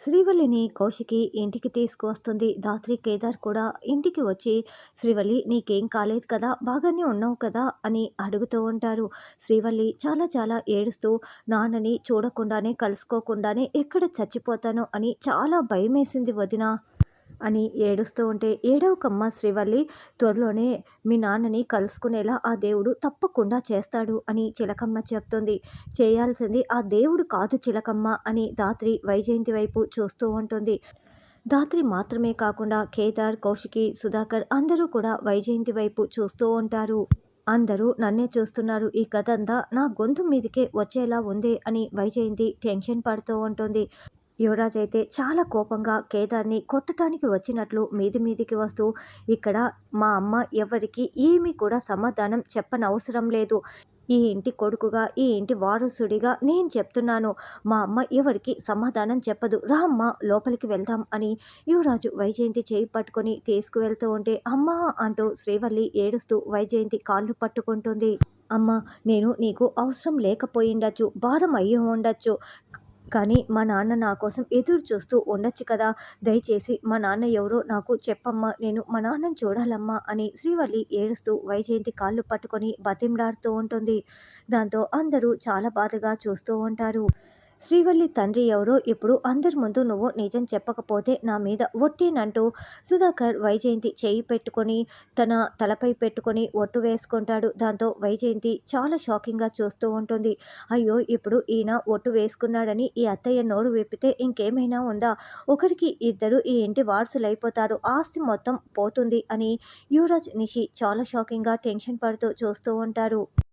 శ్రీవల్లిని కౌశికి ఇంటికి తీసుకువస్తుంది. ధాత్రి కేదార్ కూడా ఇంటికి వచ్చి శ్రీవల్లి నీకేం కాలేదు కదా, బాగానే ఉన్నావు కదా అని అడుగుతూ ఉంటారు. శ్రీవల్లి చాలా చాలా ఏడుస్తూ నాన్నని చూడకుండానే కలుసుకోకుండానే ఎక్కడ చచ్చిపోతాను అని చాలా భయమేసింది వదిన అని ఏడుస్తూ ఉంటే, ఏడవకమ్మ శ్రీవల్లి, త్వరలోనే మీ నాన్నని కలుసుకునేలా ఆ దేవుడు తప్పకుండా చేస్తాడు అని చిలకమ్మ చెప్తుంది. చేయాల్సింది ఆ దేవుడు కాదు చిలకమ్మ అని ధాత్రి వైజయంతి వైపు చూస్తూ ఉంటుంది. ధాత్రి మాత్రమే కాకుండా కేదార్, కౌశికి, సుధాకర్ అందరూ కూడా వైజయంతి వైపు చూస్తూ ఉంటారు. అందరూ నన్నే చూస్తున్నారు, ఈ కథ అంతా నా గొంతు మీదకే వచ్చేలా ఉంది అని వైజయంతి టెన్షన్ పడుతూ ఉంటుంది. యువరాజ్ అయితే చాలా కోపంగా కేదార్ని కొట్టడానికి వచ్చినట్లు మీది మీదికి వస్తూ, ఇక్కడ మా అమ్మ ఎవరికి ఏమీ కూడా సమాధానం చెప్పనవసరం లేదు. ఈ ఇంటి కొడుకుగా, ఈ ఇంటి వారసుడిగా నేను చెప్తున్నాను. మా అమ్మ ఎవరికి సమాధానం చెప్పదు. రా అమ్మ లోపలికి వెళ్దాం అని యువరాజు వైజయంతి చేయి పట్టుకొని తీసుకువెళ్తూ ఉంటే, అమ్మా అంటూ శ్రీవల్లి ఏడుస్తూ వైజయంతి కాళ్ళు పట్టుకుంటుంది. అమ్మ, నేను నీకు అవసరం లేకపోయిండొచ్చు, భారం అయ్యి ఉండొచ్చు, కానీ మా నాన్న నా కోసం ఎదురు చూస్తూ ఉండొచ్చు కదా. దయచేసి మా నాన్న ఎవరో నాకు చెప్పమ్మా, నేను మా నాన్నని చూడాలమ్మా అని శ్రీవల్లి ఏడుస్తూ వైజయంతి కాళ్ళు పట్టుకొని బతిమలాడుతూ ఉంటుంది. దాంతో అందరూ చాలా బాధగా చూస్తూ ఉంటారు. శ్రీవల్లి తండ్రి ఎవరో ఇప్పుడు అందరి ముందు నువ్వు నిజం చెప్పకపోతే నా మీద ఒట్టేనంటూ సుధాకర్ వైజయంతి చేయి పెట్టుకొని తన తలపై పెట్టుకొని ఒట్టు వేసుకుంటాడు. దాంతో వైజయంతి చాలా షాకింగ్గా చూస్తూ ఉంటుంది. అయ్యో, ఇప్పుడు ఈయన ఒట్టు వేసుకున్నాడని ఈ అత్తయ్య నోరు విప్పితే ఇంకేమైనా ఉందా? ఒకరికి ఇద్దరు ఈ ఇంటి వారసులైపోతారు, ఆస్తి మొత్తం పోతుంది అని యువరాజ్, నిషి చాలా షాకింగ్గా టెన్షన్ పడుతూ చూస్తూ ఉంటారు.